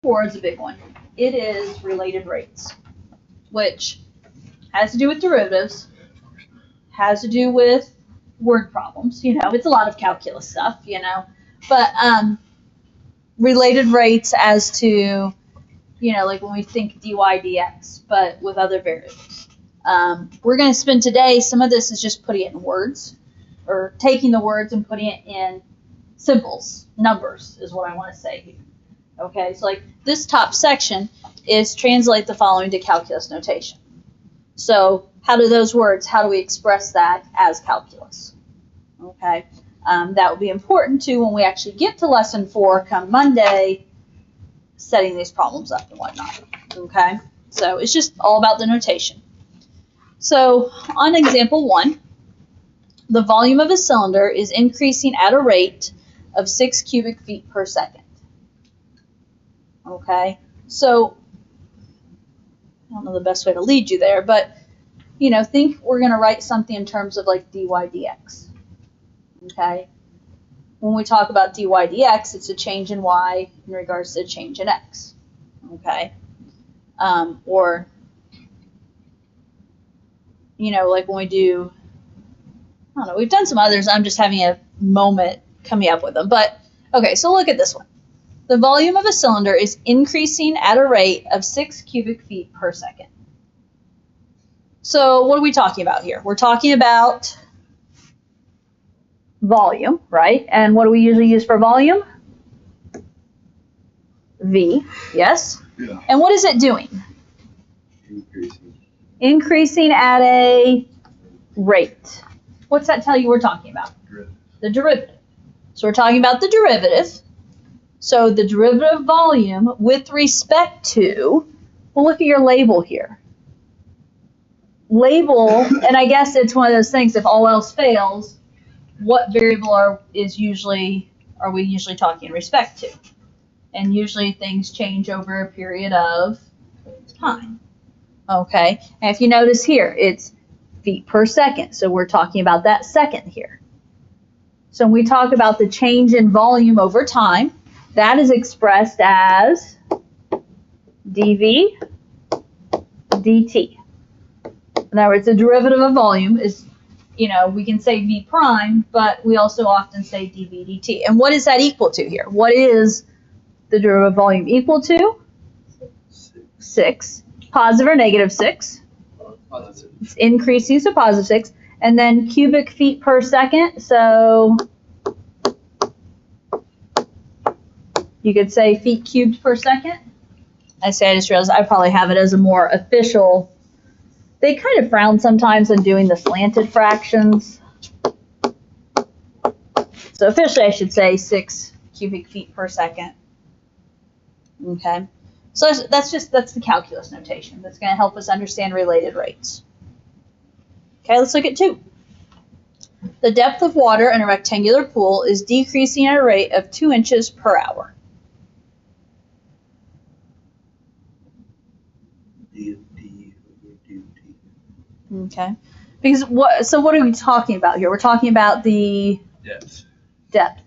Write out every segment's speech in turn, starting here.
4 is a big one. It is related rates, which has to do with derivatives, has to do with word problems. It's a lot of calculus stuff, but related rates as to, like when we think dy dx, but with other variables. We're going to spend today, some of this is just putting it in words, or taking the words and putting it in symbols, numbers is what I want to say here. Okay, so like this top section is translate the following to calculus notation. So how do we express that as calculus? Okay, that will be important too when we actually get to lesson 4 come Monday, setting these problems up and whatnot. Okay, so it's just all about the notation. So on example 1, the volume of a cylinder is increasing at a rate of 6 cubic feet per second. Okay, so I don't know the best way to lead you there, but think we're going to write something in terms of like dy dx. Okay, when we talk about dy dx, it's a change in y in regards to a change in x. Okay, or like when we do, I don't know, we've done some others. I'm just having a moment coming up with them. But okay, so look at this one. The volume of a cylinder is increasing at a rate of 6 cubic feet per second. So what are we talking about here? We're talking about volume, right? And what do we usually use for volume? V, yes? Yeah. And what is it doing? Increasing at a rate. What's that tell you we're talking about? The derivative. So we're talking about the derivative. So the derivative volume with respect to, well, look at your label here. Label, and I guess it's one of those things, if all else fails, what variable are we usually talking in respect to? And usually things change over a period of time. Okay, and if you notice here, it's feet per second. So we're talking about that second here. So when we talk about the change in volume over time, that is expressed as dv dt. In other words, the derivative of volume is, we can say v prime, but we also often say dv dt. And what is that equal to here? What is the derivative of volume equal to? 6. Positive or negative 6? Positive. It's increasing, so positive 6. And then cubic feet per second, so you could say feet cubed per second. I just realized I probably have it as a more official. They kind of frown sometimes on doing the slanted fractions. So officially I should say 6 cubic feet per second. Okay. So that's the calculus notation. That's going to help us understand related rates. Okay, let's look at 2. The depth of water in a rectangular pool is decreasing at a rate of 2 inches per hour. Okay. Because what are we talking about here? We're talking about the depth.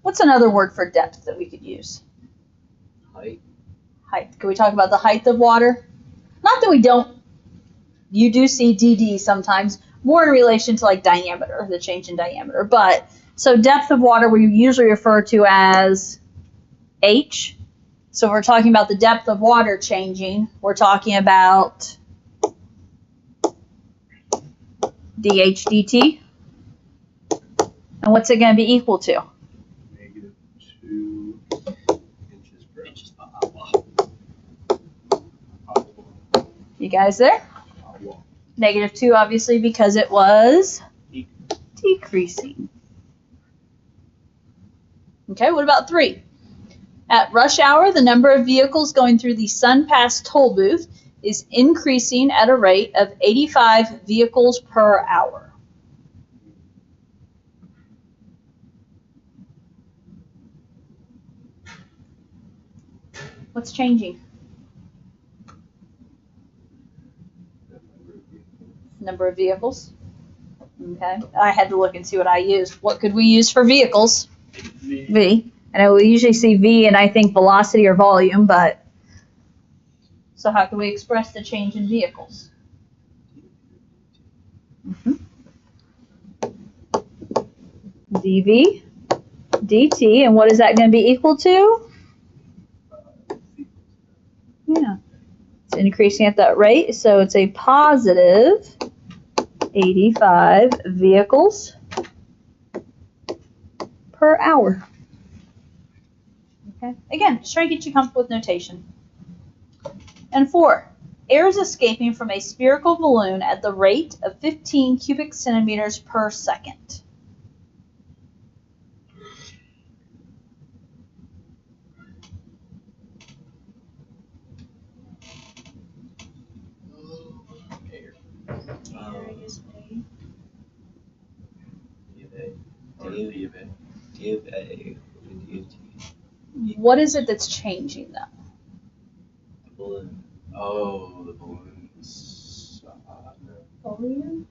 What's another word for depth that we could use? Height. Can we talk about the height of water? Not that we don't. You do see dd sometimes, more in relation to like diameter, the change in diameter. But so depth of water we usually refer to as h. So if we're talking about the depth of water changing, we're talking about dh dt. And what's it going to be equal to? Negative 2 inches per hour. You guys there? Negative 2, obviously, because it was decreasing. Okay, what about 3? At rush hour, the number of vehicles going through the SunPass toll booth is increasing at a rate of 85 vehicles per hour. What's changing? Number of vehicles. Okay, I had to look and see what I used. What could we use for vehicles? V. V. I know we usually see V and I think velocity or volume, but so how can we express the change in vehicles? dV dt, and what is that going to be equal to? Yeah, it's increasing at that rate, so it's a positive 85 vehicles per hour. Okay, again, just trying to get you comfortable with notation. And 4, air is escaping from a spherical balloon at the rate of 15 cubic centimeters per second. What is it that's changing though? The balloon. Oh, the balloons. Volume.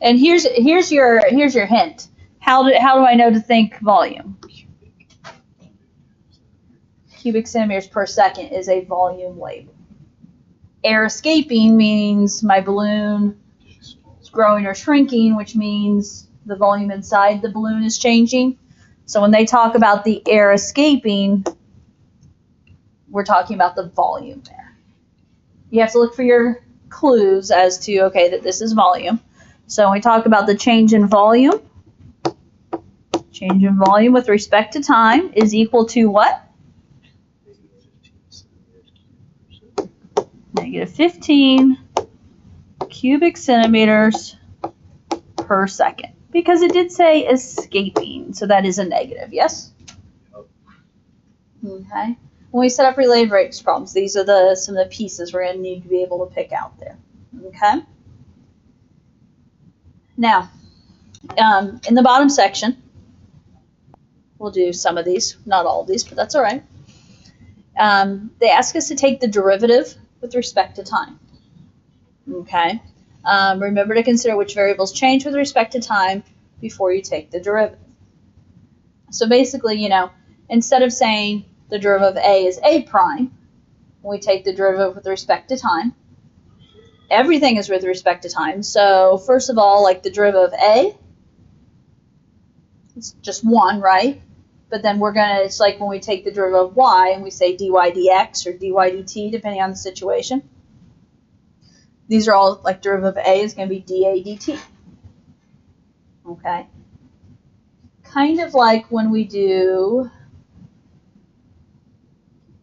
And here's your hint. How do I know to think volume? Cubic centimeters per second is a volume label. Air escaping means my balloon is growing or shrinking, which means the volume inside the balloon is changing. So when they talk about the air escaping, we're talking about the volume there. You have to look for your clues as to, okay, that this is volume. So when we talk about the change in volume with respect to time is equal to what? Negative 15 cubic centimeters per second. Because it did say escaping, so that is a negative, yes? Okay. When we set up related rates problems, these are some of the pieces we're going to need to be able to pick out there. Okay? Now, in the bottom section, we'll do some of these, not all of these, but that's all right. They ask us to take the derivative with respect to time. Okay? Remember to consider which variables change with respect to time before you take the derivative. So basically, instead of saying the derivative of A is A prime, when we take the derivative with respect to time, everything is with respect to time. So first of all, like the derivative of A, it's just 1, right? But then it's like when we take the derivative of y and we say dy dx or dy dt, depending on the situation. These are all, like derivative of A is going to be dA dt. Okay? Kind of like when we do,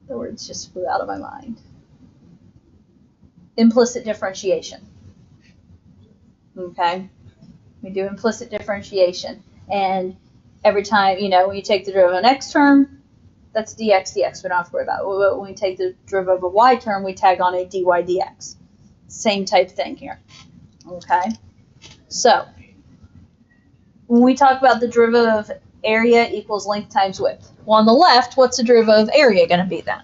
the words just flew out of my mind. Implicit differentiation. Okay? We do implicit differentiation. And every time, when you take the derivative of an x term, that's dx dx. We don't have to worry about it. When we take the derivative of a y term, we tag on a dy dx. Same type thing here. Okay? So, when we talk about the derivative of area equals length times width. Well, on the left, what's the derivative of area going to be then?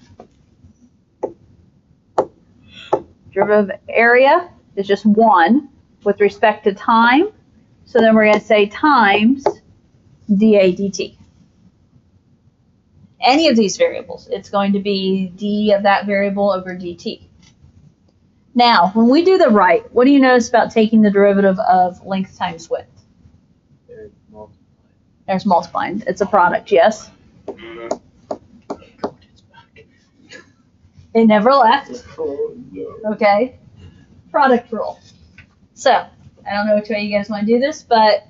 Derivative of area is just 1 with respect to time. So then we're going to say times dA dt. Any of these variables, it's going to be d of that variable over dt. Now, when we do the right, what do you notice about taking the derivative of length times width? There's multiplying. It's a product, yes? It never left. Okay? Product rule. So, I don't know which way you guys want to do this, but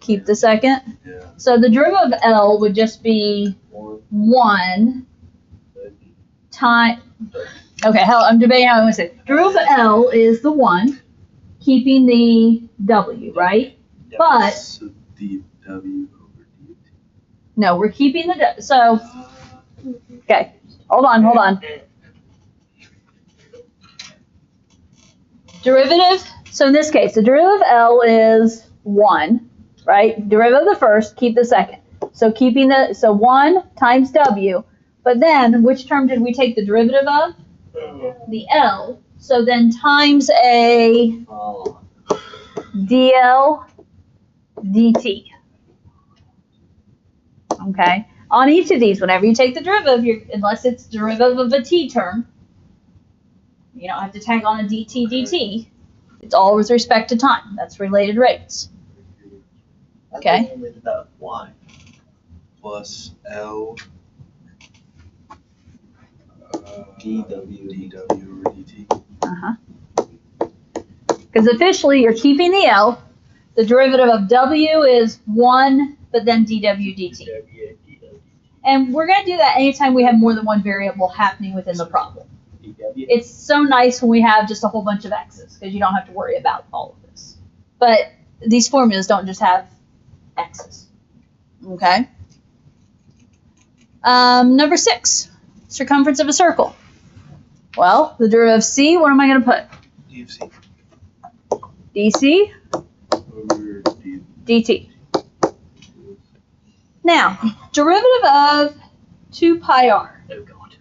keep the second. Yeah. So the derivative of L would just be 1 time. Okay, I'm debating how I want to say it. Derivative of L is the 1, keeping the W, right? Yeah, But so dW over dt. no, we're keeping the W. So, okay, hold on. Derivative, so in this case, the derivative of L is 1, right? Derivative of the first, keep the second. So 1 times W, but then which term did we take the derivative of? The L. So then times a dL dt. Okay? On each of these, whenever you take the derivative, unless it's derivative of a t term, you don't have to tag on a dt. It's all with respect to time. That's related rates. Okay. With the y. Plus L dw over dt. Because officially, you're keeping the L. The derivative of w is 1, but then dw dt. And we're going to do that anytime we have more than one variable happening within the problem. It's so nice when we have just a whole bunch of x's, because you don't have to worry about all of this. But these formulas don't just have x's. Okay? Number 6, circumference of a circle. Well, the derivative of c, what am I going to put? DFC dc over dt. Now, derivative of 2 pi r. Oh god.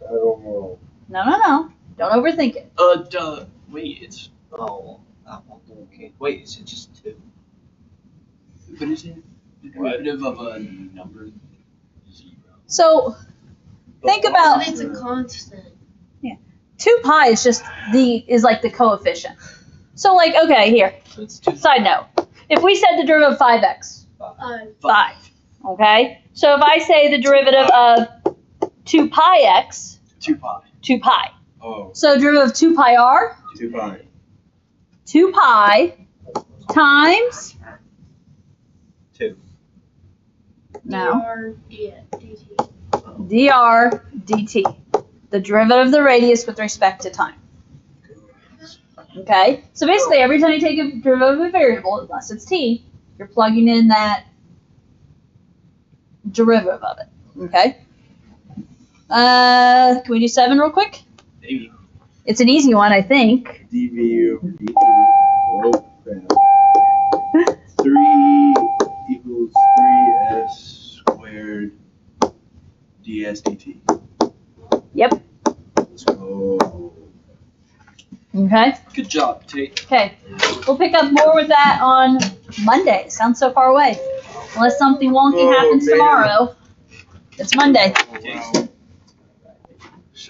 I don't know. No. Don't overthink it. Duh. Wait, it's. Oh, that one. Okay. Wait, is it just 2? But isn't the derivative of a number 0? So, think about It's a constant. 2 pi is like the coefficient. So like, okay, here, So it's 2. side note. If we said the derivative of 5x, 5, okay? So if I say the derivative of 2 pi x, 2 pi. 2 pi. Oh, So derivative of 2 pi r, 2 pi. 2 pi times, 2. now, dt. dr dt. The derivative of the radius with respect to time. Okay? So basically, every time you take a derivative of a variable, unless it's t, you're plugging in that derivative of it. Okay? Can we do 7 real quick? Maybe. It's an easy one, I think. dv over dt. Oh, crap. 3 equals 3s squared ds dt. Yep. Let's go. Okay? Good job, Tate. Okay. We'll pick up more with that on Monday. Sounds so far away. Unless something wonky Oh, happens man. tomorrow. It's Monday. Wow.